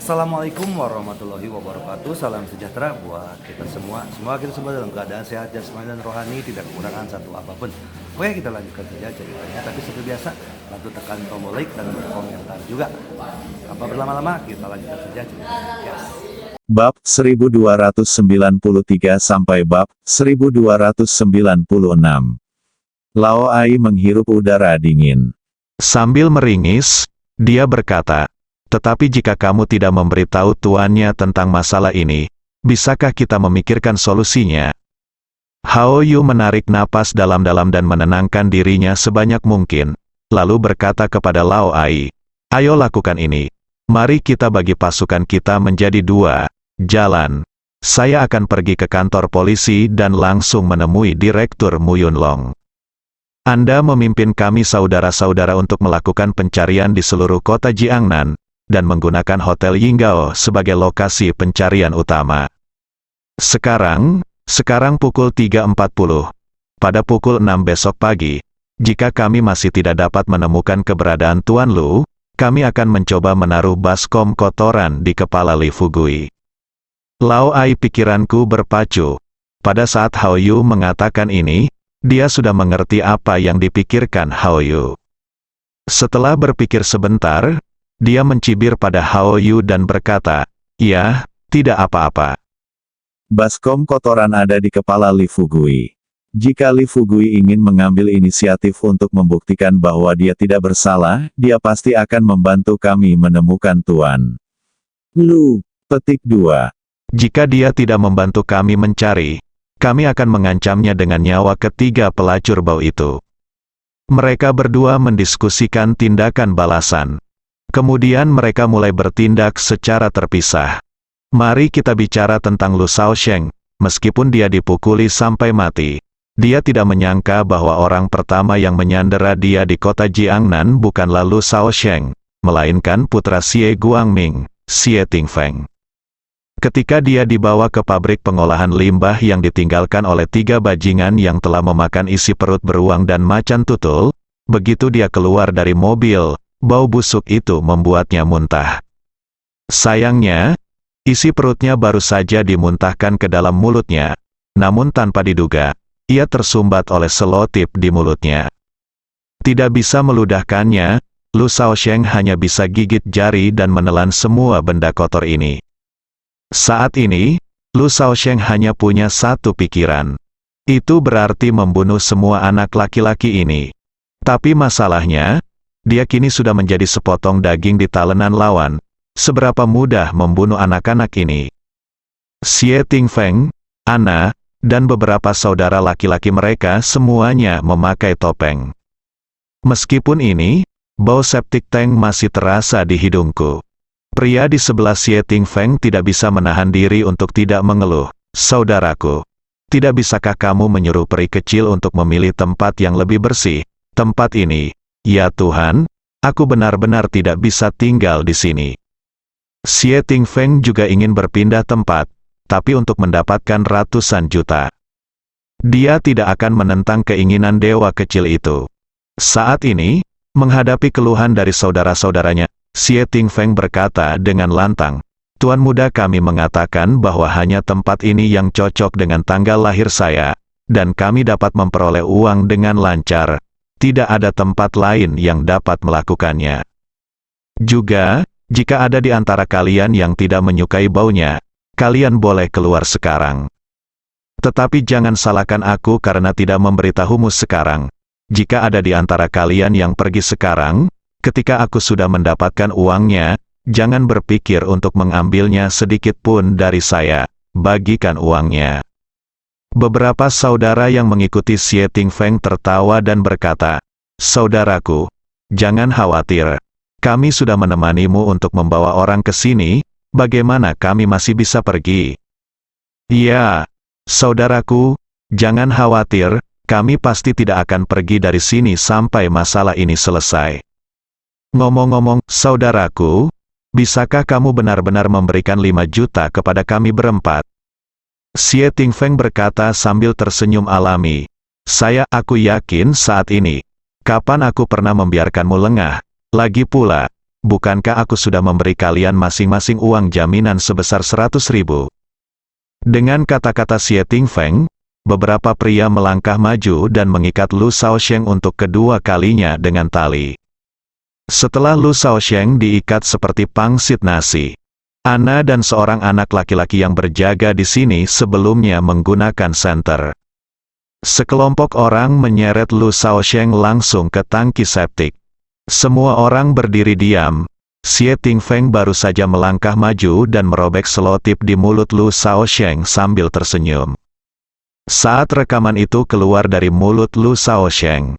Assalamualaikum warahmatullahi wabarakatuh. Salam sejahtera buat kita semua. Semoga kita semua dalam keadaan sehat jasmani dan rohani, tidak kekurangan satu apapun. Oke, kita lanjutkan saja ceritanya. Tapi seperti biasa, bantu tekan tombol like dan berkomentar juga. Tanpa berlama-lama, kita lanjutkan saja ceritanya. Yes. Bab 1293 sampai bab 1296. Lao Ai menghirup udara dingin. Sambil meringis, dia berkata, "Tetapi jika kamu tidak memberitahu tuannya tentang masalah ini, bisakah kita memikirkan solusinya?" Hao Yu menarik napas dalam-dalam dan menenangkan dirinya sebanyak mungkin, lalu berkata kepada Lao Ai, "Ayo lakukan ini. Mari kita bagi pasukan kita menjadi dua. Jalan. Saya akan pergi ke kantor polisi dan langsung menemui Direktur Mu Yunlong. Anda memimpin kami saudara-saudara untuk melakukan pencarian di seluruh kota Jiangnan, dan menggunakan Hotel Yinggao sebagai lokasi pencarian utama. Sekarang pukul 3.40. Pada pukul 6 besok pagi, jika kami masih tidak dapat menemukan keberadaan Tuan Lu, kami akan mencoba menaruh baskom kotoran di kepala Li Fugui." Lao Ai, pikiranku berpacu. Pada saat Hao Yu mengatakan ini, dia sudah mengerti apa yang dipikirkan Hao Yu. Setelah berpikir sebentar, dia mencibir pada Hao Yu dan berkata, "Ya, tidak apa-apa. Baskom kotoran ada di kepala Li Fugui. Jika Li Fugui ingin mengambil inisiatif untuk membuktikan bahwa dia tidak bersalah, dia pasti akan membantu kami menemukan Tuan Lu." Petik 2. Jika dia tidak membantu kami mencari, kami akan mengancamnya dengan nyawa ketiga pelacur bau itu. Mereka berdua mendiskusikan tindakan balasan. Kemudian mereka mulai bertindak secara terpisah. Mari kita bicara tentang Lu Shaosheng. Meskipun dia dipukuli sampai mati, dia tidak menyangka bahwa orang pertama yang menyandera dia di kota Jiangnan bukanlah Lu Shaosheng, melainkan putra Xie Guangming, Xie Tingfeng. Ketika dia dibawa ke pabrik pengolahan limbah yang ditinggalkan oleh tiga bajingan yang telah memakan isi perut beruang dan macan tutul, begitu dia keluar dari mobil, bau busuk itu membuatnya muntah. Sayangnya, isi perutnya baru saja dimuntahkan ke dalam mulutnya, namun tanpa diduga, ia tersumbat oleh selotip di mulutnya. Tidak bisa meludahkannya, Lu Shaosheng hanya bisa gigit jari dan menelan semua benda kotor ini. Saat ini, Lu Shaosheng hanya punya satu pikiran. Itu berarti membunuh semua anak laki-laki ini. Tapi masalahnya, dia kini sudah menjadi sepotong daging di talenan lawan. Seberapa mudah membunuh anak-anak ini? Xie Tingfeng, Ana, dan beberapa saudara laki-laki mereka semuanya memakai topeng. Meskipun ini, bau septic tank masih terasa di hidungku. Pria di sebelah Xie Tingfeng tidak bisa menahan diri untuk tidak mengeluh. "Saudaraku, tidak bisakah kamu menyuruh peri kecil untuk memilih tempat yang lebih bersih? Tempat ini, ya Tuhan, aku benar-benar tidak bisa tinggal di sini." Xie Tingfeng juga ingin berpindah tempat, tapi untuk mendapatkan ratusan juta. Dia tidak akan menentang keinginan dewa kecil itu. Saat ini, menghadapi keluhan dari saudara-saudaranya, Xie Tingfeng berkata dengan lantang, "Tuan muda kami mengatakan bahwa hanya tempat ini yang cocok dengan tanggal lahir saya, dan kami dapat memperoleh uang dengan lancar. Tidak ada tempat lain yang dapat melakukannya. Juga, jika ada di antara kalian yang tidak menyukai baunya, kalian boleh keluar sekarang. Tetapi jangan salahkan aku karena tidak memberitahumu sekarang. Jika ada di antara kalian yang pergi sekarang, ketika aku sudah mendapatkan uangnya, jangan berpikir untuk mengambilnya sedikit pun dari saya, bagikan uangnya." Beberapa saudara yang mengikuti Xie Tingfeng tertawa dan berkata, "Saudaraku, jangan khawatir. Kami sudah menemanimu untuk membawa orang ke sini, bagaimana kami masih bisa pergi?" "Ya, saudaraku, jangan khawatir, kami pasti tidak akan pergi dari sini sampai masalah ini selesai. Ngomong-ngomong, saudaraku, bisakah kamu benar-benar memberikan 5 juta kepada kami berempat?" Xie Tingfeng berkata sambil tersenyum alami, Aku yakin saat ini. Kapan aku pernah membiarkanmu lengah? Lagi pula, bukankah aku sudah memberi kalian masing-masing uang jaminan sebesar 100.000? Dengan kata-kata Xie Tingfeng, beberapa pria melangkah maju dan mengikat Lu Shaosheng untuk kedua kalinya dengan tali. Setelah Lu Shaosheng diikat seperti pangsit nasi, Ana dan seorang anak laki-laki yang berjaga di sini sebelumnya menggunakan senter. Sekelompok orang menyeret Lu Shaosheng langsung ke tangki septik. Semua orang berdiri diam. Xie Tingfeng baru saja melangkah maju dan merobek selotip di mulut Lu Shaosheng sambil tersenyum. Saat rekaman itu keluar dari mulut Lu Shaosheng,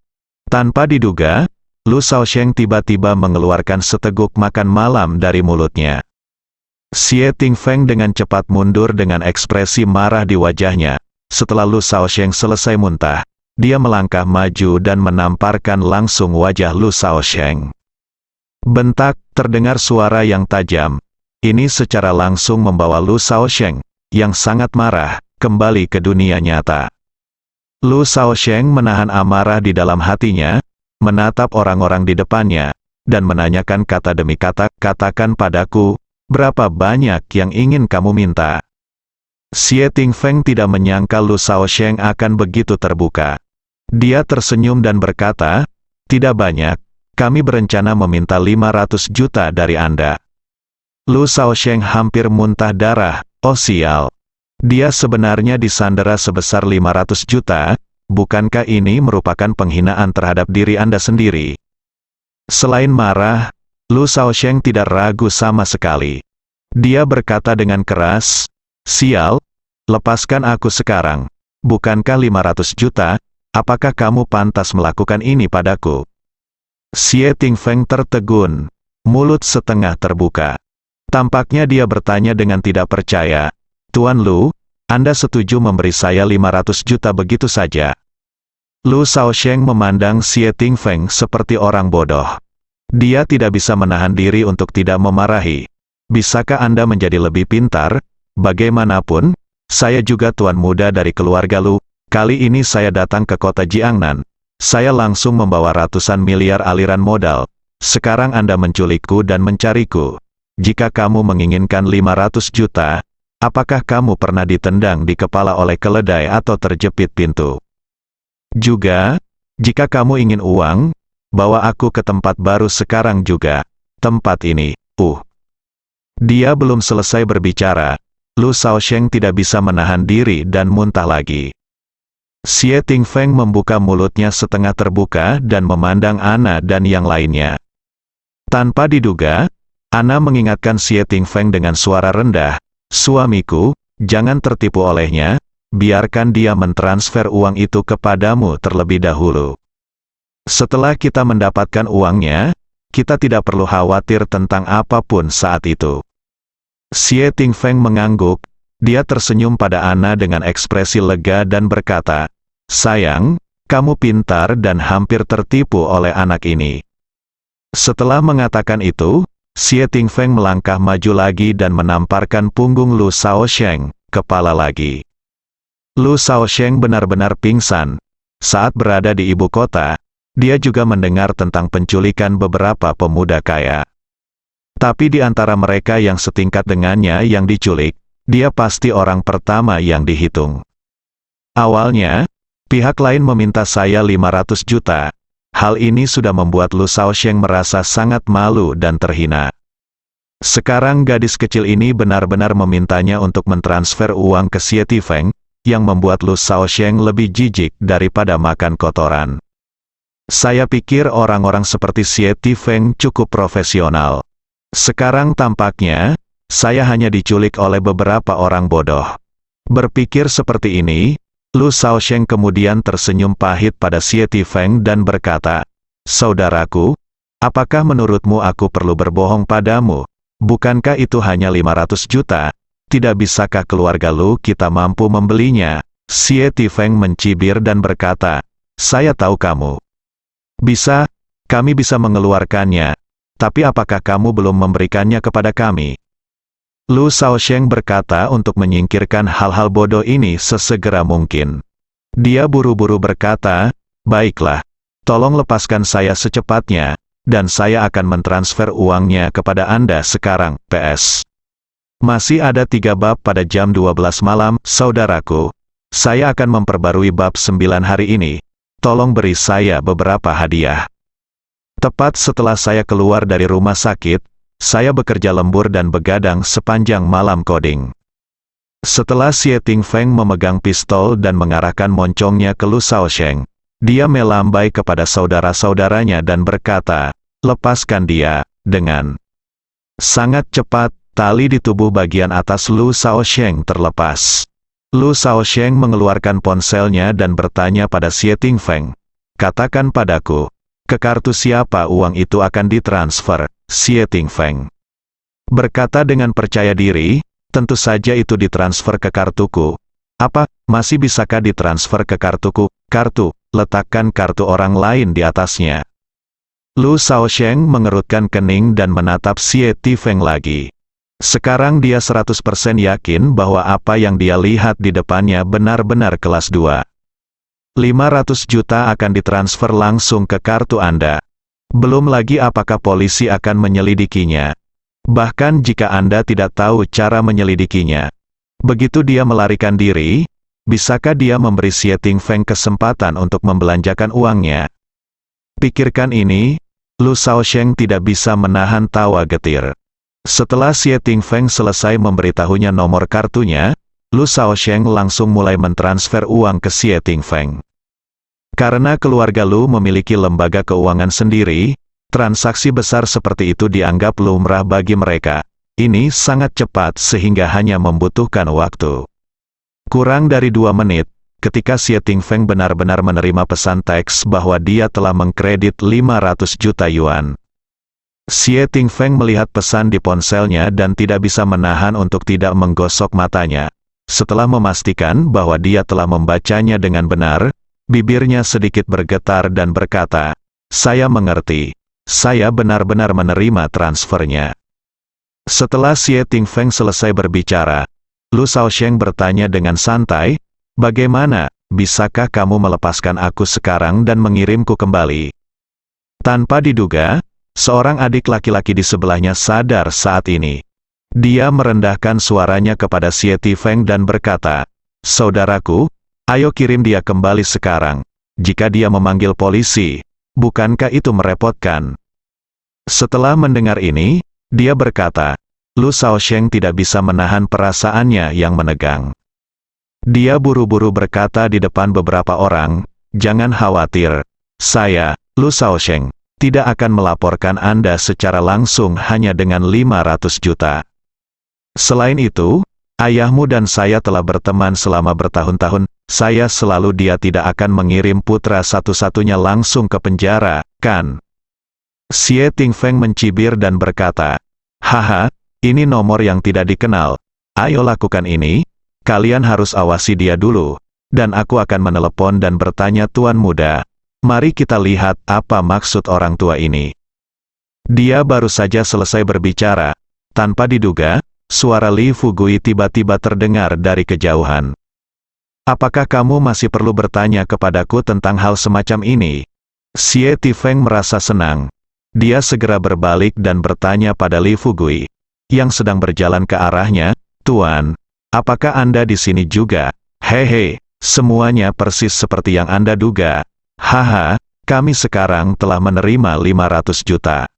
tanpa diduga, Lu Shaosheng tiba-tiba mengeluarkan seteguk makan malam dari mulutnya. Xie Tingfeng dengan cepat mundur dengan ekspresi marah di wajahnya. Setelah Lu Shaosheng selesai muntah, dia melangkah maju dan menamparkan langsung wajah Lu Shaosheng. Bentak, terdengar suara yang tajam. Ini secara langsung membawa Lu Shaosheng, yang sangat marah, kembali ke dunia nyata. Lu Shaosheng menahan amarah di dalam hatinya, menatap orang-orang di depannya, dan menanyakan kata demi kata, katakan padaku, berapa banyak yang ingin kamu minta? Xie Tingfeng tidak menyangka Lu Shaosheng akan begitu terbuka. Dia tersenyum dan berkata, tidak banyak, kami berencana meminta 500 juta dari Anda. Lu Shaosheng hampir muntah darah, oh sial. Dia sebenarnya disandera sebesar 500 juta, bukankah ini merupakan penghinaan terhadap diri Anda sendiri? Selain marah, Lu Shaosheng tidak ragu sama sekali. Dia berkata dengan keras, sial, lepaskan aku sekarang. Bukankah 500 juta, apakah kamu pantas melakukan ini padaku? Xie Tingfeng tertegun, mulut setengah terbuka. Tampaknya dia bertanya dengan tidak percaya, Tuan Lu, Anda setuju memberi saya 500 juta begitu saja? Lu Shaosheng memandang Xie Tingfeng seperti orang bodoh. Dia tidak bisa menahan diri untuk tidak memarahi. Bisakah Anda menjadi lebih pintar? Bagaimanapun, saya juga tuan muda dari keluarga Lu. Kali ini saya datang ke kota Jiangnan. Saya langsung membawa ratusan miliar aliran modal. Sekarang Anda menculikku dan mencariku. Jika kamu menginginkan 500 juta, apakah kamu pernah ditendang di kepala oleh keledai atau terjepit pintu? Juga, jika kamu ingin uang, bawa aku ke tempat baru sekarang juga. Tempat ini, Dia belum selesai berbicara. Lu Shaosheng tidak bisa menahan diri dan muntah lagi. Xie Tingfeng membuka mulutnya setengah terbuka dan memandang Ana dan yang lainnya. Tanpa diduga, Ana mengingatkan Xie Tingfeng dengan suara rendah, suamiku, jangan tertipu olehnya, biarkan dia mentransfer uang itu kepadamu terlebih dahulu. Setelah kita mendapatkan uangnya, kita tidak perlu khawatir tentang apapun saat itu. Xie Tingfeng mengangguk, dia tersenyum pada Ana dengan ekspresi lega dan berkata, sayang, kamu pintar dan hampir tertipu oleh anak ini. Setelah mengatakan itu, Xie Tingfeng melangkah maju lagi dan menamparkan punggung Lu Shaosheng, kepala lagi. Lu Shaosheng benar-benar pingsan. Saat berada di ibu kota, dia juga mendengar tentang penculikan beberapa pemuda kaya. Tapi di antara mereka yang setingkat dengannya yang diculik, dia pasti orang pertama yang dihitung. Awalnya, pihak lain meminta saya 500 juta. Hal ini sudah membuat Lu Shaosheng merasa sangat malu dan terhina. Sekarang gadis kecil ini benar-benar memintanya untuk mentransfer uang ke Xie Tingfeng, yang membuat Lu Shaosheng lebih jijik daripada makan kotoran. Saya pikir orang-orang seperti Xie Tingfeng cukup profesional. Sekarang tampaknya, saya hanya diculik oleh beberapa orang bodoh. Berpikir seperti ini, Lu Shaosheng kemudian tersenyum pahit pada Xie Tingfeng dan berkata, saudaraku, apakah menurutmu aku perlu berbohong padamu? Bukankah itu hanya 500 juta? Tidak bisakah keluarga Lu kita mampu membelinya? Xie Tingfeng mencibir dan berkata, saya tahu kamu. Bisa, kami bisa mengeluarkannya. Tapi apakah kamu belum memberikannya kepada kami? Lu Shaosheng berkata untuk menyingkirkan hal-hal bodoh ini sesegera mungkin. Dia buru-buru berkata, baiklah, tolong lepaskan saya secepatnya. dan saya akan mentransfer uangnya kepada Anda sekarang. PS. Masih ada 3 bab pada jam 12 malam, saudaraku. Saya akan memperbarui bab 9 hari ini. Tolong beri saya beberapa hadiah. Tepat setelah saya keluar dari rumah sakit, saya bekerja lembur dan begadang sepanjang malam coding. Setelah Xie Tingfeng memegang pistol dan mengarahkan moncongnya ke Lu Shaosheng, dia melambai kepada saudara-saudaranya dan berkata, "Lepaskan dia." Dengan sangat cepat, tali di tubuh bagian atas Lu Shaosheng terlepas. Lu Shaosheng mengeluarkan ponselnya dan bertanya pada Xie Tingfeng, "Katakan padaku, ke kartu siapa uang itu akan ditransfer?" Xie Tingfeng berkata dengan percaya diri, "Tentu saja itu ditransfer ke kartuku." "Apa, masih bisakah ditransfer ke kartuku?" "Kartu, letakkan kartu orang lain di atasnya." Lu Shaosheng mengerutkan kening dan menatap Xie Tingfeng lagi. Sekarang dia 100% yakin bahwa apa yang dia lihat di depannya benar-benar kelas 2. 500 juta akan ditransfer langsung ke kartu Anda. Belum lagi apakah polisi akan menyelidikinya. Bahkan jika Anda tidak tahu cara menyelidikinya. Begitu dia melarikan diri, bisakah dia memberi Xie Tingfeng kesempatan untuk membelanjakan uangnya? Pikirkan ini, Lu Shaosheng tidak bisa menahan tawa getir. Setelah Xie Tingfeng selesai memberitahunya nomor kartunya, Lu Shaosheng langsung mulai mentransfer uang ke Xie Tingfeng. Karena keluarga Lu memiliki lembaga keuangan sendiri, transaksi besar seperti itu dianggap lumrah bagi mereka. Ini sangat cepat sehingga hanya membutuhkan waktu. Kurang dari 2 menit, ketika Xie Tingfeng benar-benar menerima pesan teks bahwa dia telah mengkredit 500 juta yuan. Xie Tingfeng melihat pesan di ponselnya dan tidak bisa menahan untuk tidak menggosok matanya. Setelah memastikan bahwa dia telah membacanya dengan benar, bibirnya sedikit bergetar dan berkata, "Saya mengerti. Saya benar-benar menerima transfernya." Setelah Xie Tingfeng selesai berbicara, Lu Shaosheng bertanya dengan santai, "Bagaimana, bisakah kamu melepaskan aku sekarang dan mengirimku kembali?" Tanpa diduga, seorang adik laki-laki di sebelahnya sadar saat ini. Dia merendahkan suaranya kepada Xie Tingfeng dan berkata, "Saudaraku, ayo kirim dia kembali sekarang. Jika dia memanggil polisi, bukankah itu merepotkan?" Setelah mendengar ini, dia berkata, Lu Shaosheng tidak bisa menahan perasaannya yang menegang. Dia buru-buru berkata di depan beberapa orang, "Jangan khawatir. Saya, Lu Shaosheng, tidak akan melaporkan Anda secara langsung hanya dengan 500 juta. Selain itu, ayahmu dan saya telah berteman selama bertahun-tahun. Saya selalu dia tidak akan mengirim putra satu-satunya langsung ke penjara, kan?" Xie Tingfeng mencibir dan berkata, "Haha, ini nomor yang tidak dikenal. Ayo lakukan ini. Kalian harus awasi dia dulu. Dan aku akan menelepon dan bertanya, Tuan muda. Mari kita lihat apa maksud orang tua ini." Dia baru saja selesai berbicara. Tanpa diduga, suara Li Fugui tiba-tiba terdengar dari kejauhan. "Apakah kamu masih perlu bertanya kepadaku tentang hal semacam ini?" Xie Tingfeng merasa senang. Dia segera berbalik dan bertanya pada Li Fugui, yang sedang berjalan ke arahnya, "Tuan, apakah Anda di sini juga?" "Hehe, semuanya persis seperti yang Anda duga. Haha, kami sekarang telah menerima 500 juta.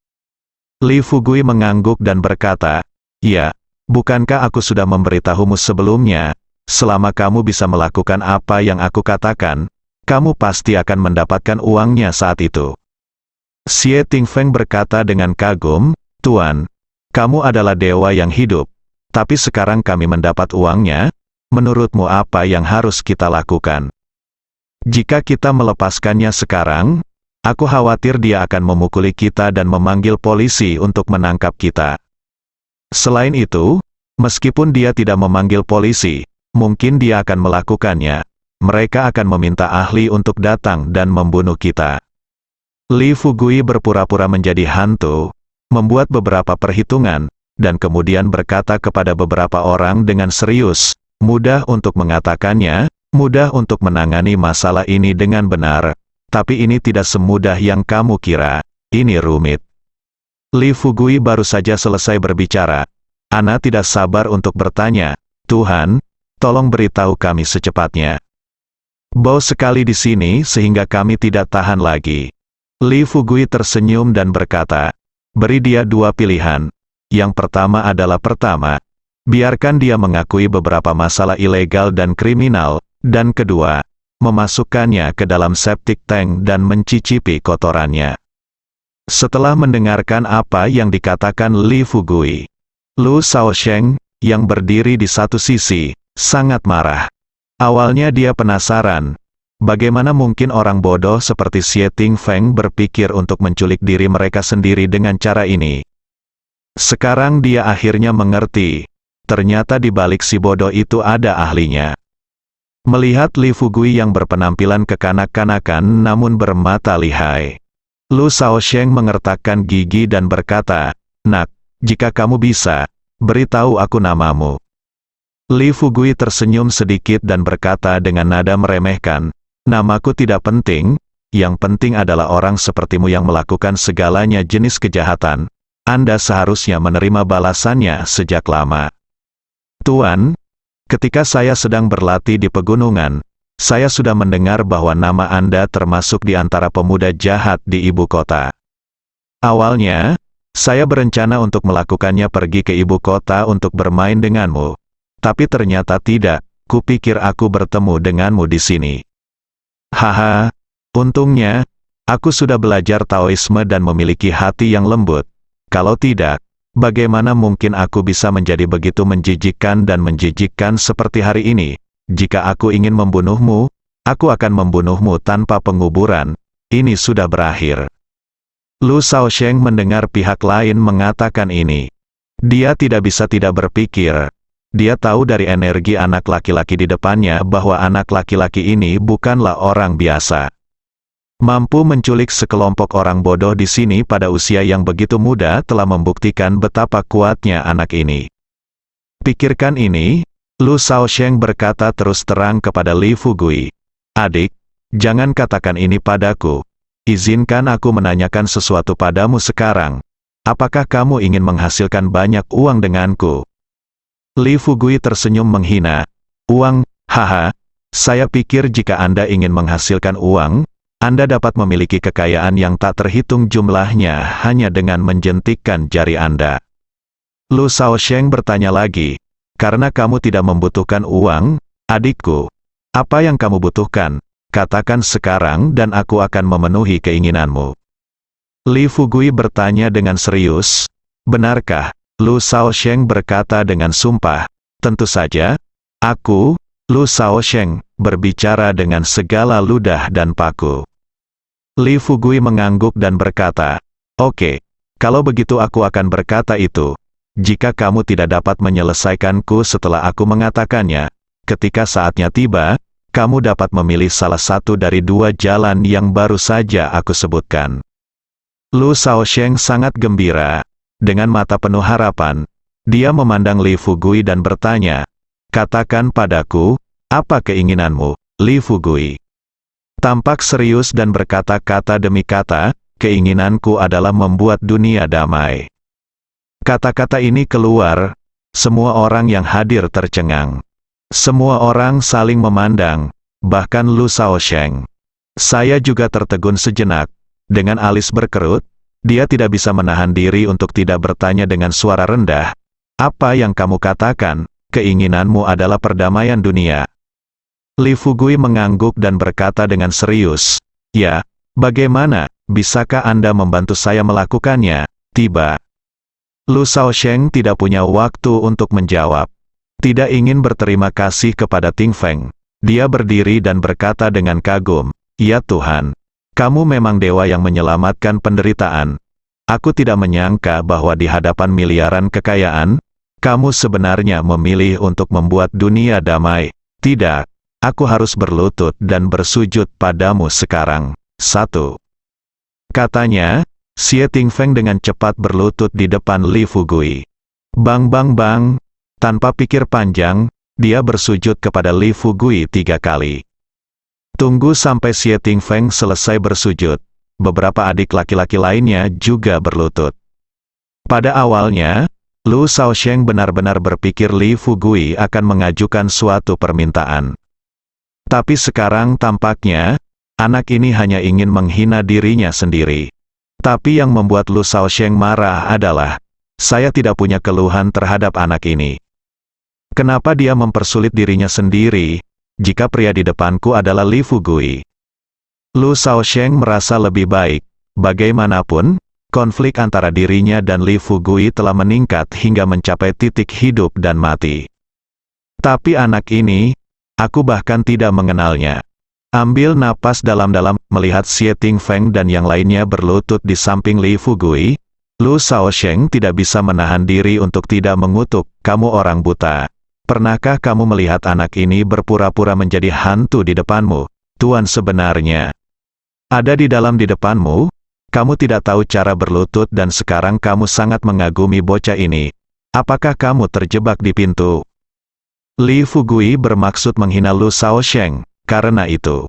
Li Fugui mengangguk dan berkata, "Ya, bukankah aku sudah memberitahumu sebelumnya? Selama kamu bisa melakukan apa yang aku katakan, kamu pasti akan mendapatkan uangnya saat itu." Xie Tingfeng berkata dengan kagum, "Tuan, kamu adalah dewa yang hidup. Tapi sekarang kami mendapat uangnya. Menurutmu apa yang harus kita lakukan? Jika kita melepaskannya sekarang, aku khawatir dia akan memukuli kita dan memanggil polisi untuk menangkap kita. Selain itu, meskipun dia tidak memanggil polisi, mungkin dia akan melakukannya. Mereka akan meminta ahli untuk datang dan membunuh kita." Li Fugui berpura-pura menjadi hantu, membuat beberapa perhitungan, dan kemudian berkata kepada beberapa orang dengan serius, "Mudah untuk mengatakannya, mudah untuk menangani masalah ini dengan benar, tapi ini tidak semudah yang kamu kira. ini rumit. Li Fugui baru saja selesai berbicara. Ana tidak sabar untuk bertanya, Tuhan, tolong beritahu kami secepatnya. Bau sekali di sini sehingga kami tidak tahan lagi. Li Fugui tersenyum dan berkata, beri dia dua pilihan. Yang pertama adalah biarkan dia mengakui beberapa masalah ilegal dan kriminal, dan kedua, memasukkannya ke dalam septic tank dan mencicipi kotorannya. Setelah mendengarkan apa yang dikatakan Li Fugui, Lu Shaosheng, yang berdiri di satu sisi, sangat marah. Awalnya dia penasaran, bagaimana mungkin orang bodoh seperti Xie Tingfeng berpikir untuk menculik diri mereka sendiri dengan cara ini. Sekarang dia akhirnya mengerti, ternyata di balik si bodoh itu ada ahlinya. Melihat Li Fugui yang berpenampilan kekanak-kanakan namun bermata lihai, Lu Shaosheng mengertakkan gigi dan berkata, Nak, jika kamu bisa, beritahu aku namamu. Li Fugui tersenyum sedikit dan berkata dengan nada meremehkan, namaku tidak penting, yang penting adalah orang sepertimu yang melakukan segalanya jenis kejahatan. Anda seharusnya menerima balasannya sejak lama. Tuan, ketika saya sedang berlatih di pegunungan, saya sudah mendengar bahwa nama Anda termasuk di antara pemuda jahat di ibu kota. Awalnya, saya berencana untuk melakukannya pergi ke ibu kota untuk bermain denganmu. Tapi ternyata tidak, kupikir aku bertemu denganmu di sini. Haha, untungnya, aku sudah belajar Taoisme dan memiliki hati yang lembut. Kalau tidak, bagaimana mungkin aku bisa menjadi begitu menjijikkan seperti hari ini? Jika aku ingin membunuhmu, aku akan membunuhmu tanpa penguburan. Ini sudah berakhir. Lu Shaosheng mendengar pihak lain mengatakan ini. Dia tidak bisa tidak berpikir. Dia tahu dari energi anak laki-laki di depannya bahwa anak laki-laki ini bukanlah orang biasa. Mampu menculik sekelompok orang bodoh di sini pada usia yang begitu muda telah membuktikan betapa kuatnya anak ini. Pikirkan ini. Lu Shaosheng berkata terus terang kepada Li Fugui. Adik, jangan katakan ini padaku. Izinkan aku menanyakan sesuatu padamu sekarang. Apakah kamu ingin menghasilkan banyak uang denganku? Li Fugui tersenyum menghina. Uang, haha. Saya pikir jika Anda ingin menghasilkan uang, Anda dapat memiliki kekayaan yang tak terhitung jumlahnya hanya dengan menjentikkan jari Anda. Lu Shaosheng bertanya lagi. Karena kamu tidak membutuhkan uang, adikku. Apa yang kamu butuhkan? Katakan sekarang dan aku akan memenuhi keinginanmu. Li Fugui bertanya dengan serius. Benarkah? Lu Shaosheng berkata dengan sumpah. Tentu saja. Aku, Lu Shaosheng, berbicara dengan segala ludah dan paku. Li Fugui mengangguk dan berkata, Oke, kalau begitu aku akan berkata itu. Jika kamu tidak dapat menyelesaikanku setelah aku mengatakannya, ketika saatnya tiba, kamu dapat memilih salah satu dari dua jalan yang baru saja aku sebutkan. Lu Shaosheng sangat gembira. Dengan mata penuh harapan, dia memandang Li Fugui dan bertanya, katakan padaku, apa keinginanmu, Li Fugui? Tampak serius dan berkata-kata demi kata, keinginanku adalah membuat dunia damai. Kata-kata ini keluar, semua orang yang hadir tercengang. Semua orang saling memandang, bahkan Lu Shaosheng. Saya juga tertegun sejenak. Dengan alis berkerut, dia tidak bisa menahan diri untuk tidak bertanya dengan suara rendah. Apa yang kamu katakan, keinginanmu adalah perdamaian dunia. Li Fugui mengangguk dan berkata dengan serius, ya, bagaimana, bisakah Anda membantu saya melakukannya? Tiba. Lu Shaosheng tidak punya waktu untuk menjawab. Tidak ingin berterima kasih kepada Tingfeng. Dia berdiri dan berkata dengan kagum, ya Tuhan, kamu memang dewa yang menyelamatkan penderitaan. Aku tidak menyangka bahwa di hadapan miliaran kekayaan, kamu sebenarnya memilih untuk membuat dunia damai. Tidak, aku harus berlutut dan bersujud padamu sekarang. 1. Katanya, Xie Tingfeng dengan cepat berlutut di depan Li Fugui. Bang bang bang, tanpa pikir panjang, dia bersujud kepada Li Fugui 3 kali. Tunggu sampai Xie Tingfeng selesai bersujud. beberapa adik laki-laki lainnya juga berlutut. Pada awalnya, Lu Shaosheng benar-benar berpikir Li Fugui akan mengajukan suatu permintaan. Tapi sekarang tampaknya, anak ini hanya ingin menghina dirinya sendiri. Tapi yang membuat Lu Shaosheng marah adalah, saya tidak punya keluhan terhadap anak ini. Kenapa dia mempersulit dirinya sendiri, jika pria di depanku adalah Li Fugui? Lu Shaosheng merasa lebih baik. Bagaimanapun, konflik antara dirinya dan Li Fugui telah meningkat hingga mencapai titik hidup dan mati. Tapi anak ini, aku bahkan tidak mengenalnya. Ambil napas dalam-dalam, melihat Xie Tingfeng dan yang lainnya berlutut di samping Li Fugui, Lu Shaosheng tidak bisa menahan diri untuk tidak mengutuk, kamu orang buta. Pernahkah kamu melihat anak ini berpura-pura menjadi hantu di depanmu? Tuan sebenarnya ada di dalam di depanmu. Kamu tidak tahu cara berlutut dan sekarang kamu sangat mengagumi bocah ini. Apakah kamu terjebak di pintu? Li Fugui bermaksud menghina Lu Shaosheng. Karena itu,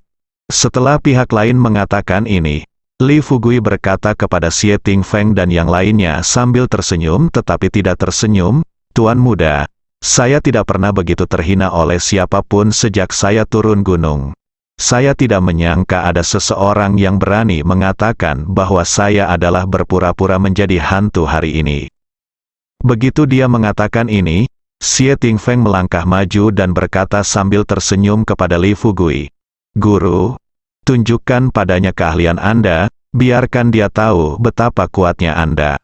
setelah pihak lain mengatakan ini, Li Fugui berkata kepada Xie Tingfeng dan yang lainnya sambil tersenyum tetapi tidak tersenyum, Tuan muda, saya tidak pernah begitu terhina oleh siapapun sejak saya turun gunung. Saya tidak menyangka ada seseorang yang berani mengatakan bahwa saya adalah berpura-pura menjadi hantu hari ini. Begitu dia mengatakan ini, Xie Tingfeng melangkah maju dan berkata sambil tersenyum kepada Li Fugui, Guru, tunjukkan padanya keahlian Anda, biarkan dia tahu betapa kuatnya Anda.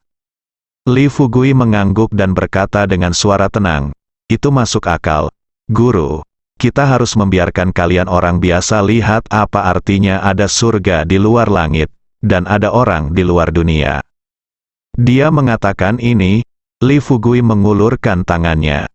Li Fugui mengangguk dan berkata dengan suara tenang, itu masuk akal, Guru. Kita harus membiarkan kalian orang biasa lihat apa artinya ada surga di luar langit, dan ada orang di luar dunia. Dia mengatakan ini, Li Fugui mengulurkan tangannya.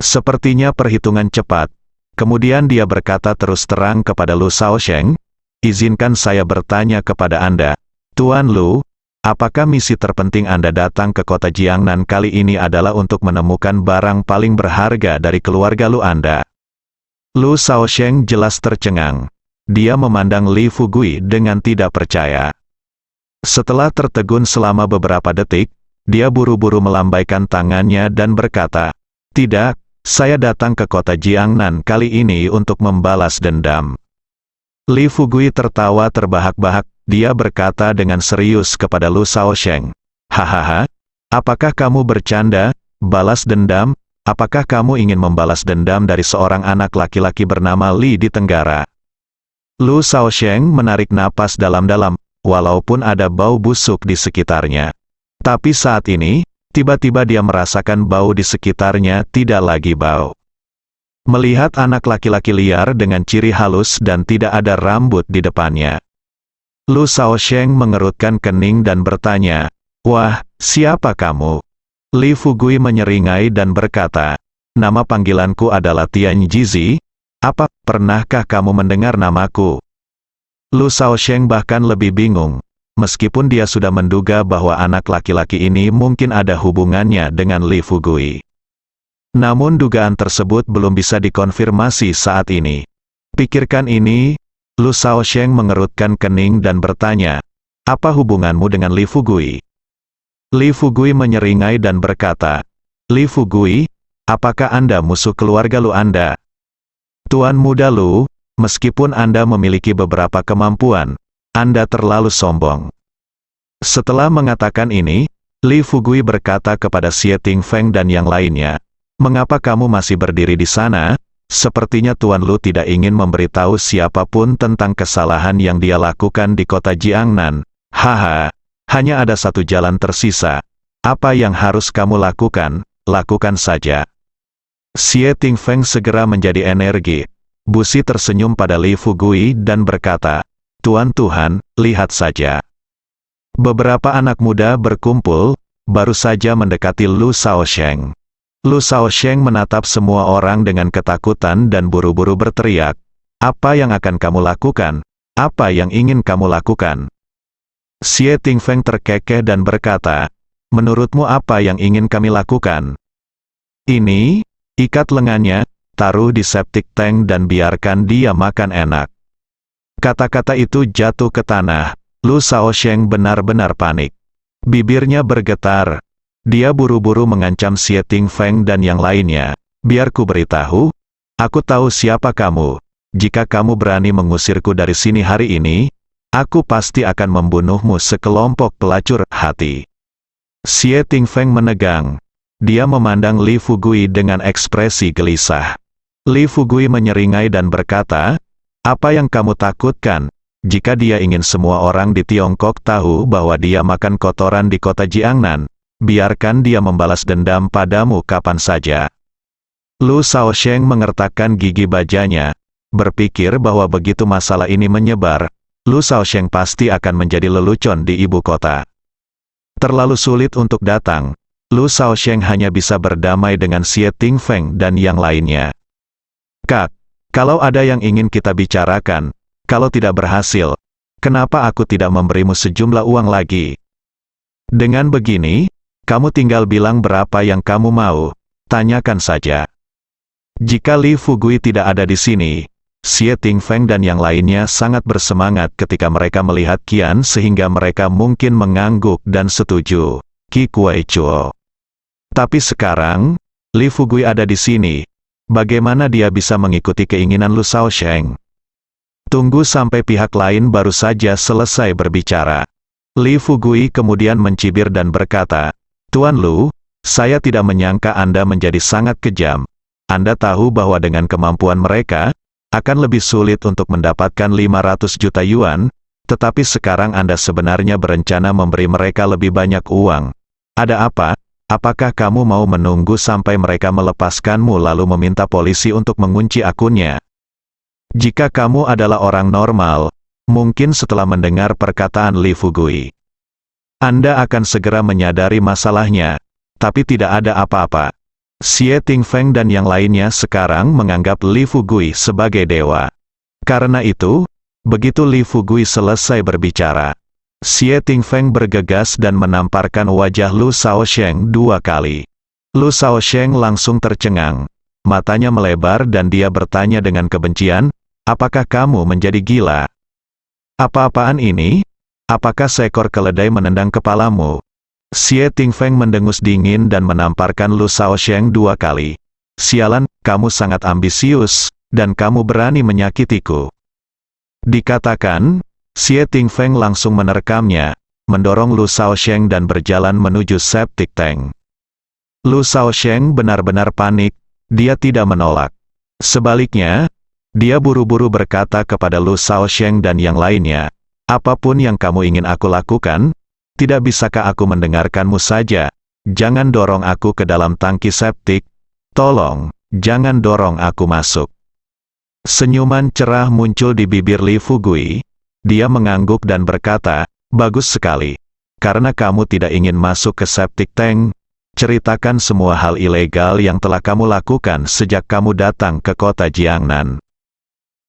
Sepertinya perhitungan cepat. Kemudian dia berkata terus terang kepada Lu Shaosheng, izinkan saya bertanya kepada Anda, Tuan Lu, apakah misi terpenting Anda datang ke kota Jiangnan kali ini adalah untuk menemukan barang paling berharga dari keluarga Lu Anda? Lu Shaosheng jelas tercengang. Dia memandang Li Fugui dengan tidak percaya. Setelah tertegun selama beberapa detik, dia buru-buru melambaikan tangannya dan berkata, tidak, saya datang ke kota Jiangnan kali ini untuk membalas dendam. Li Fugui tertawa terbahak-bahak, dia berkata dengan serius kepada Lu Shaosheng, hahaha, apakah kamu bercanda, balas dendam? Apakah kamu ingin membalas dendam dari seorang anak laki-laki bernama Li di Tenggara? Lu Shaosheng menarik napas dalam-dalam, walaupun ada bau busuk di sekitarnya. Tapi saat ini, tiba-tiba dia merasakan bau di sekitarnya tidak lagi bau. Melihat anak laki-laki liar dengan ciri halus dan tidak ada rambut di depannya, Lu Shaosheng mengerutkan kening dan bertanya, wah, siapa kamu? Li Fugui menyeringai dan berkata, nama panggilanku adalah Tian Jizi, apa, pernahkah kamu mendengar namaku? Lu Shaosheng bahkan lebih bingung, meskipun dia sudah menduga bahwa anak laki-laki ini mungkin ada hubungannya dengan Li Fugui. Namun dugaan tersebut belum bisa dikonfirmasi saat ini. Pikirkan ini, Lu Shaosheng mengerutkan kening dan bertanya, apa hubunganmu dengan Li Fugui? Li Fugui menyeringai dan berkata, Li Fugui, apakah Anda musuh keluarga Lu Anda? Tuan muda Lu, meskipun Anda memiliki beberapa kemampuan, Anda terlalu sombong. Setelah mengatakan ini, Li Fugui berkata kepada Xie Tingfeng dan yang lainnya, mengapa kamu masih berdiri di sana? Sepertinya Tuan Lu tidak ingin memberitahu siapapun tentang kesalahan yang dia lakukan di kota Jiangnan. Haha. Hanya ada satu jalan tersisa. Apa yang harus kamu lakukan, lakukan saja. Xie Tingfeng segera menjadi energi. Busi tersenyum pada Li Fugui dan berkata, Tuan Tuhan, lihat saja. Beberapa anak muda berkumpul, baru saja mendekati Lu Shaosheng. Lu Shaosheng menatap semua orang dengan ketakutan dan buru-buru berteriak, apa yang akan kamu lakukan? Apa yang ingin kamu lakukan? Xie Tingfeng terkekeh dan berkata, menurutmu apa yang ingin kami lakukan? Ini, ikat lengannya, taruh di septic tank dan biarkan dia makan enak. Kata-kata itu jatuh ke tanah, Lu Shaosheng benar-benar panik. Bibirnya bergetar. Dia buru-buru mengancam Xie Tingfeng dan yang lainnya. Biar ku beritahu, aku tahu siapa kamu. Jika kamu berani mengusirku dari sini hari ini, aku pasti akan membunuhmu sekelompok pelacur hati. Xie Tingfeng menegang. Dia memandang Li Fugui dengan ekspresi gelisah. Li Fugui menyeringai dan berkata, apa yang kamu takutkan? Jika dia ingin semua orang di Tiongkok tahu bahwa dia makan kotoran di kota Jiangnan, biarkan dia membalas dendam padamu kapan saja. Lu Shaosheng mengertakkan gigi bajanya, berpikir bahwa begitu masalah ini menyebar, Lu Shaosheng pasti akan menjadi lelucon di ibu kota. Terlalu sulit untuk datang, Lu Shaosheng hanya bisa berdamai dengan Xie Tingfeng dan yang lainnya. Kak, kalau ada yang ingin kita bicarakan, kalau tidak berhasil, kenapa aku tidak memberimu sejumlah uang lagi? Dengan begini, kamu tinggal bilang berapa yang kamu mau, tanyakan saja. Jika Li Fugui tidak ada di sini, Xie Tingfeng dan yang lainnya sangat bersemangat ketika mereka melihat Qian sehingga mereka mungkin mengangguk dan setuju. Qi Kuaichuo. Tapi sekarang, Li Fugui ada di sini. Bagaimana dia bisa mengikuti keinginan Lu Shaosheng? Tunggu sampai pihak lain baru saja selesai berbicara. Li Fugui kemudian mencibir dan berkata, Tuan Lu, saya tidak menyangka Anda menjadi sangat kejam. Anda tahu bahwa dengan kemampuan mereka, akan lebih sulit untuk mendapatkan 500 juta yuan, tetapi sekarang Anda sebenarnya berencana memberi mereka lebih banyak uang. Ada apa? Apakah kamu mau menunggu sampai mereka melepaskanmu lalu meminta polisi untuk mengunci akunnya? Jika kamu adalah orang normal, mungkin setelah mendengar perkataan Li Fugui, Anda akan segera menyadari masalahnya, tapi tidak ada apa-apa. Xie Tingfeng dan yang lainnya sekarang menganggap Li Fugui sebagai dewa. Karena itu, begitu Li Fugui selesai berbicara, Xie Tingfeng bergegas dan menamparkan wajah Lu Shaosheng 2 kali. Lu Shaosheng langsung tercengang. Matanya melebar dan dia bertanya dengan kebencian, apakah kamu menjadi gila? Apa-apaan ini? Apakah seekor keledai menendang kepalamu? Xie Tingfeng mendengus dingin dan menamparkan Lu Shaosheng 2 kali. Sialan, kamu sangat ambisius, dan kamu berani menyakitiku. Dikatakan, Xie Tingfeng langsung menerkamnya, mendorong Lu Shaosheng dan berjalan menuju septic tank. Lu Shaosheng benar-benar panik, dia tidak menolak. Sebaliknya, dia buru-buru berkata kepada Lu Shaosheng dan yang lainnya, apapun yang kamu ingin aku lakukan, tidak bisakah aku mendengarkanmu saja? Jangan dorong aku ke dalam tangki septik. Tolong, jangan dorong aku masuk. Senyuman cerah muncul di bibir Li Fugui. Dia mengangguk dan berkata, bagus sekali. Karena kamu tidak ingin masuk ke septic tank, ceritakan semua hal ilegal yang telah kamu lakukan sejak kamu datang ke kota Jiangnan.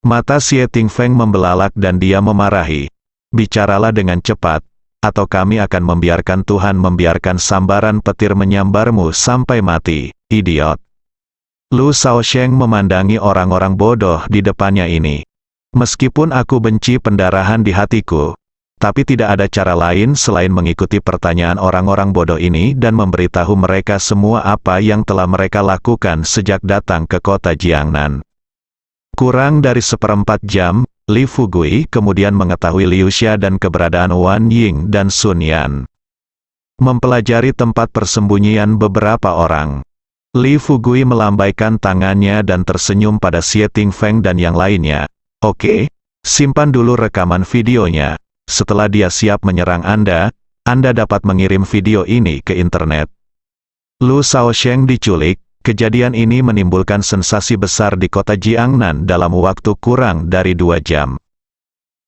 Mata Xie Tingfeng membelalak dan dia memarahi. Bicaralah dengan cepat, atau kami akan membiarkan Tuhan membiarkan sambaran petir menyambarmu sampai mati, idiot. Lu Shaosheng memandangi orang-orang bodoh di depannya ini. Meskipun aku benci pendarahan di hatiku, tapi tidak ada cara lain selain mengikuti pertanyaan orang-orang bodoh ini dan memberitahu mereka semua apa yang telah mereka lakukan sejak datang ke kota Jiangnan. Kurang dari 1/4 jam, Li Fugui kemudian mengetahui Liu Xia dan keberadaan Wan Ying dan Sun Yan. Mempelajari tempat persembunyian beberapa orang, Li Fugui melambaikan tangannya dan tersenyum pada Xie Tingfeng dan yang lainnya. Oke, simpan dulu rekaman videonya. Setelah dia siap menyerang Anda dapat mengirim video ini ke internet. Lu Shaosheng diculik. Kejadian ini menimbulkan sensasi besar di kota Jiangnan dalam waktu kurang dari 2 jam.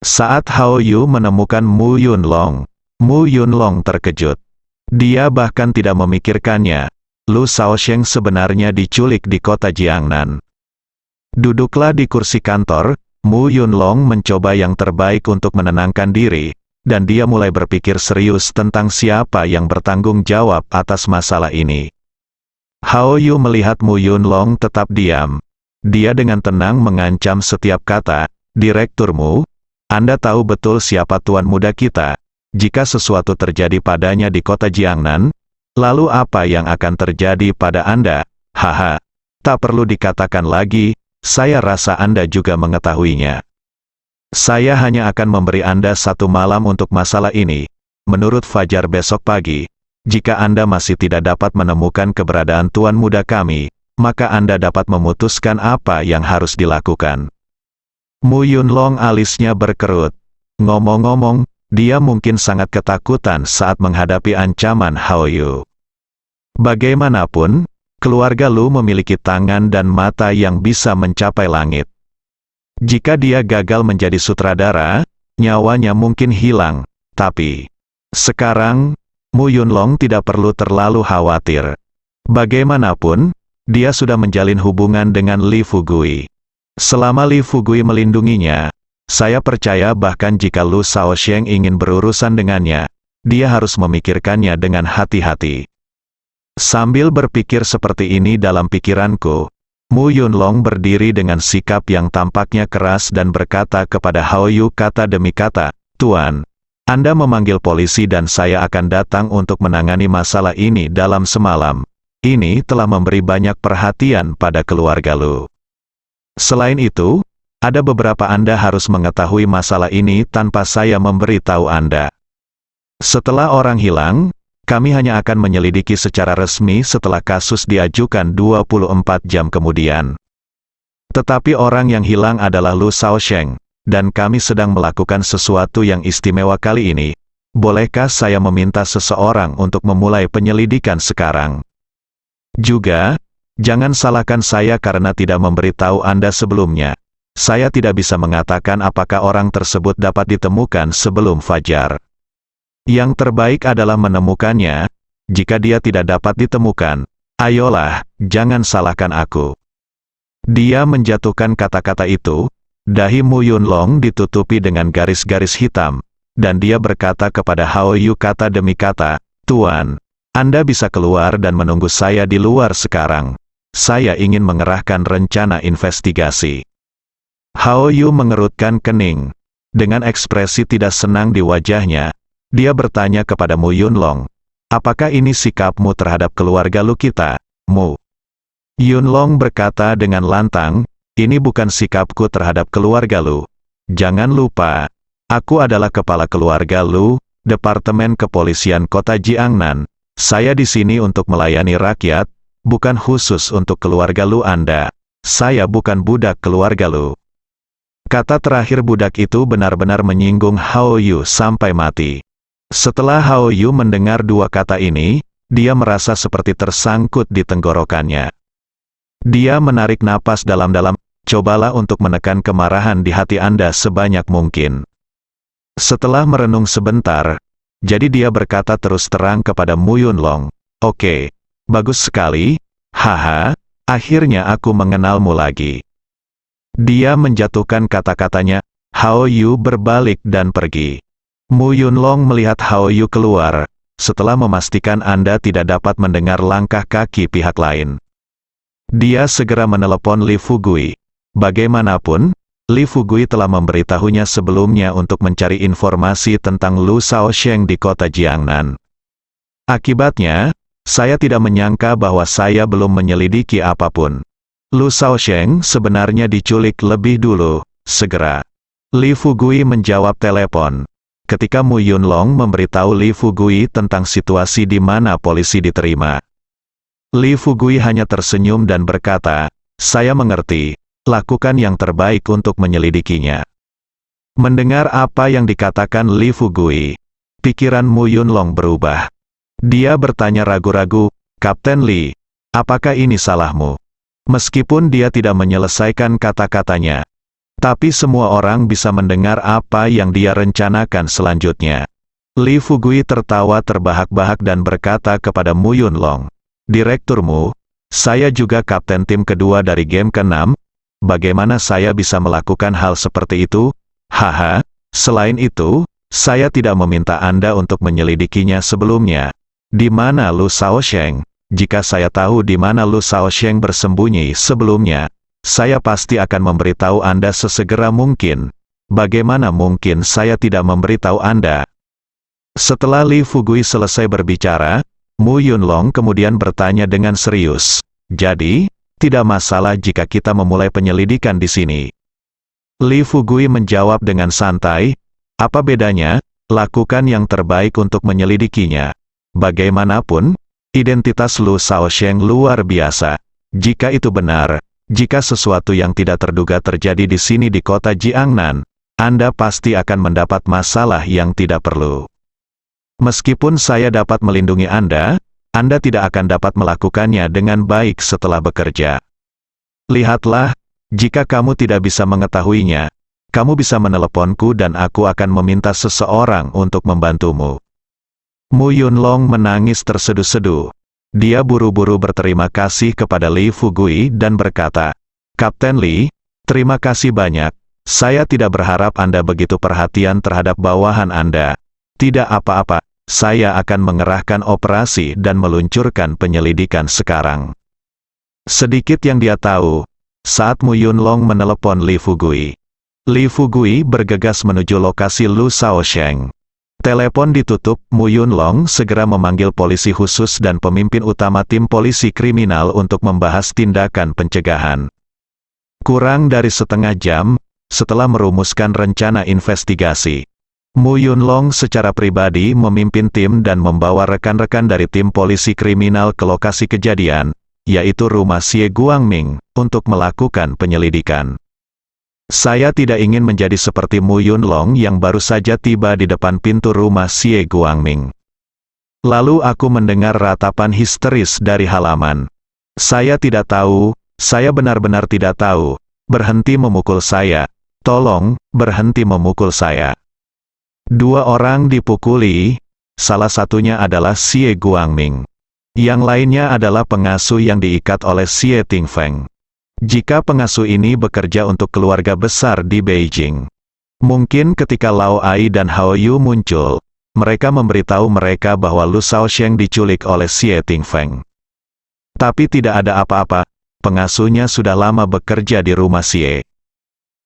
Saat Hao Yu menemukan Mu Yunlong terkejut. Dia bahkan tidak memikirkannya. Lu Shaosheng sebenarnya diculik di kota Jiangnan. Duduklah di kursi kantor, Mu Yunlong mencoba yang terbaik untuk menenangkan diri, dan dia mulai berpikir serius tentang siapa yang bertanggung jawab atas masalah ini. Hao Yu melihat Mu Yunlong tetap diam. Dia dengan tenang mengancam setiap kata, direkturmu, Anda tahu betul siapa tuan muda kita. Jika sesuatu terjadi padanya di kota Jiangnan, lalu apa yang akan terjadi pada Anda? Haha, tak perlu dikatakan lagi, saya rasa Anda juga mengetahuinya. Saya hanya akan memberi Anda 1 malam untuk masalah ini. Menurut Fajar besok pagi, jika Anda masih tidak dapat menemukan keberadaan tuan muda kami, maka Anda dapat memutuskan apa yang harus dilakukan. Mu Yunlong alisnya berkerut. Ngomong-ngomong, dia mungkin sangat ketakutan saat menghadapi ancaman Hao Yu. Bagaimanapun, keluarga Lu memiliki tangan dan mata yang bisa mencapai langit. Jika dia gagal menjadi sutradara, nyawanya mungkin hilang, tapi sekarang, Mu Yunlong tidak perlu terlalu khawatir. Bagaimanapun, dia sudah menjalin hubungan dengan Li Fugui. Selama Li Fugui melindunginya, saya percaya bahkan jika Lu Shaosheng ingin berurusan dengannya, dia harus memikirkannya dengan hati-hati. Sambil berpikir seperti ini dalam pikiranku, Mu Yunlong berdiri dengan sikap yang tampaknya keras dan berkata kepada Hao Yu kata demi kata, "Tuan, Anda memanggil polisi dan saya akan datang untuk menangani masalah ini dalam semalam. Ini telah memberi banyak perhatian pada keluarga Lu. Selain itu, ada beberapa Anda harus mengetahui masalah ini tanpa saya memberitahu Anda. Setelah orang hilang, kami hanya akan menyelidiki secara resmi setelah kasus diajukan 24 jam kemudian. Tetapi orang yang hilang adalah Lu Shaosheng, dan kami sedang melakukan sesuatu yang istimewa kali ini. Bolehkah saya meminta seseorang untuk memulai penyelidikan sekarang? Juga, jangan salahkan saya karena tidak memberitahu Anda sebelumnya. Saya tidak bisa mengatakan apakah orang tersebut dapat ditemukan sebelum fajar. Yang terbaik adalah menemukannya. Jika dia tidak dapat ditemukan, ayolah, jangan salahkan aku." Dia menjatuhkan kata-kata itu, dahi Mu Yunlong ditutupi dengan garis-garis hitam, dan dia berkata kepada Hao Yu kata demi kata, "Tuan, Anda bisa keluar dan menunggu saya di luar sekarang. Saya ingin mengerahkan rencana investigasi." Hao Yu mengerutkan kening. Dengan ekspresi tidak senang di wajahnya, dia bertanya kepada Mu Yunlong, "Apakah ini sikapmu terhadap keluarga Lu kita, Mu?" Yunlong berkata dengan lantang, "Ini bukan sikapku terhadap keluarga Lu. Jangan lupa, aku adalah kepala keluarga Lu, Departemen Kepolisian Kota Jiangnan. Saya di sini untuk melayani rakyat, bukan khusus untuk keluarga Lu Anda. Saya bukan budak keluarga Lu." Kata terakhir budak itu benar-benar menyinggung Hao Yu sampai mati. Setelah Hao Yu mendengar 2 kata ini, dia merasa seperti tersangkut di tenggorokannya. Dia menarik napas dalam-dalam, "Cobalah untuk menekan kemarahan di hati Anda sebanyak mungkin." Setelah merenung sebentar, jadi dia berkata terus terang kepada Mu Yunlong, "Oke, bagus sekali, haha, akhirnya aku mengenalmu lagi." Dia menjatuhkan kata-katanya, Hao Yu berbalik dan pergi. Mu Yunlong melihat Hao Yu keluar, setelah memastikan Anda tidak dapat mendengar langkah kaki pihak lain. Dia segera menelepon Li Fugui. Bagaimanapun, Li Fugui telah memberitahunya sebelumnya untuk mencari informasi tentang Lu Shaosheng di kota Jiangnan. Akibatnya, saya tidak menyangka bahwa saya belum menyelidiki apapun. Lu Shaosheng sebenarnya diculik lebih dulu, segera. Li Fugui menjawab telepon. Ketika Mu Yunlong memberitahu Li Fugui tentang situasi di mana polisi diterima, Li Fugui hanya tersenyum dan berkata, "Saya mengerti, lakukan yang terbaik untuk menyelidikinya." Mendengar apa yang dikatakan Li Fugui, pikiran Mu Yunlong berubah. Dia bertanya ragu-ragu, "Kapten Li, apakah ini salahmu?" Meskipun dia tidak menyelesaikan kata-katanya, tapi semua orang bisa mendengar apa yang dia rencanakan selanjutnya. Li Fugui tertawa terbahak-bahak dan berkata kepada Mu Yunlong, "Direkturmu, saya juga kapten tim kedua dari game ke-6, bagaimana saya bisa melakukan hal seperti itu? Haha, selain itu, saya tidak meminta Anda untuk menyelidikinya sebelumnya. Di mana Lu Shaosheng? Jika saya tahu di mana Lu Shaosheng bersembunyi sebelumnya, saya pasti akan memberitahu Anda sesegera mungkin. bagaimana mungkin saya tidak memberitahu Anda? Setelah Li Fugui selesai berbicara, Mu Yunlong kemudian bertanya dengan serius, jadi, tidak masalah jika kita memulai penyelidikan di sini. Li Fugui menjawab dengan santai, apa bedanya, lakukan yang terbaik untuk menyelidikinya. Bagaimanapun, identitas Lu Shaosheng luar biasa. Jika itu benar, jika sesuatu yang tidak terduga terjadi di sini di kota Jiangnan, Anda pasti akan mendapat masalah yang tidak perlu. Meskipun saya dapat melindungi Anda tidak akan dapat melakukannya dengan baik setelah bekerja. Lihatlah, jika kamu tidak bisa mengetahuinya, kamu bisa meneleponku dan aku akan meminta seseorang untuk membantumu. Mu Yunlong menangis terseduh-seduh. Dia buru-buru berterima kasih kepada Li Fugui dan berkata, Kapten Li, terima kasih banyak. Saya tidak berharap Anda begitu perhatian terhadap bawahan Anda. Tidak apa-apa, saya akan mengerahkan operasi dan meluncurkan penyelidikan sekarang. Sedikit yang dia tahu, saat Mu Yunlong menelepon Li Fugui bergegas menuju lokasi Lu Shaosheng. Telepon ditutup, Mu Yunlong segera memanggil polisi khusus dan pemimpin utama tim polisi kriminal untuk membahas tindakan pencegahan. Kurang dari setengah jam, setelah merumuskan rencana investigasi, Mu Yunlong secara pribadi memimpin tim dan membawa rekan-rekan dari tim polisi kriminal ke lokasi kejadian, yaitu rumah Xie Guangming, untuk melakukan penyelidikan. Saya tidak ingin menjadi seperti Mu Yunlong yang baru saja tiba di depan pintu rumah Xie Guangming. Lalu aku mendengar ratapan histeris dari halaman. Saya tidak tahu, saya benar-benar tidak tahu. Berhenti memukul saya. Tolong, berhenti memukul saya. Dua orang dipukuli, salah satunya adalah Xie Guangming. Yang lainnya adalah pengasuh yang diikat oleh Xie Tingfeng. Jika pengasuh ini bekerja untuk keluarga besar di Beijing, mungkin ketika Lao Ai dan Hao Yu muncul, mereka memberitahu mereka bahwa Lu Shaosheng diculik oleh Xie Tingfeng. Tapi tidak ada apa-apa, pengasuhnya sudah lama bekerja di rumah Xie.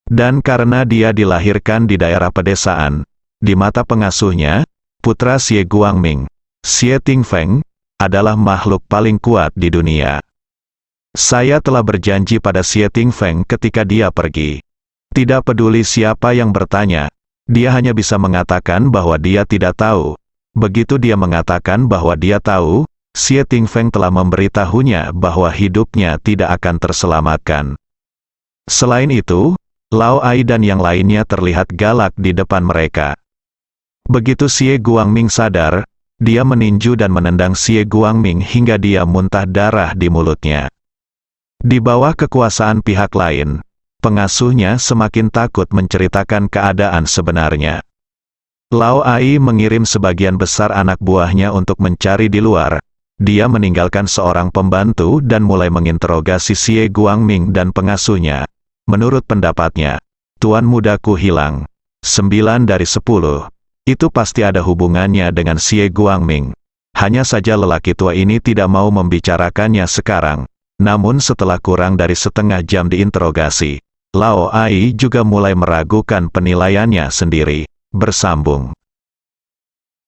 Dan karena dia dilahirkan di daerah pedesaan, di mata pengasuhnya, putra Xie Guangming, Xie Tingfeng, adalah makhluk paling kuat di dunia. Saya telah berjanji pada Xie Tingfeng ketika dia pergi. Tidak peduli siapa yang bertanya, dia hanya bisa mengatakan bahwa dia tidak tahu. Begitu dia mengatakan bahwa dia tahu, Xie Tingfeng telah memberitahunya bahwa hidupnya tidak akan terselamatkan. Selain itu, Lao Ai dan yang lainnya terlihat galak di depan mereka. Begitu Xie Guangming sadar, dia meninju dan menendang Xie Guangming hingga dia muntah darah di mulutnya. Di bawah kekuasaan pihak lain, pengasuhnya semakin takut menceritakan keadaan sebenarnya. Lao Ai mengirim sebagian besar anak buahnya untuk mencari di luar. Dia meninggalkan seorang pembantu dan mulai menginterogasi Xie Guangming dan pengasuhnya. Menurut pendapatnya, tuan mudaku hilang. 9 dari 10. Itu pasti ada hubungannya dengan Xie Guangming. Hanya saja lelaki tua ini tidak mau membicarakannya sekarang. Namun setelah kurang dari setengah jam diinterogasi, Lao Ai juga mulai meragukan penilaiannya sendiri. Bersambung.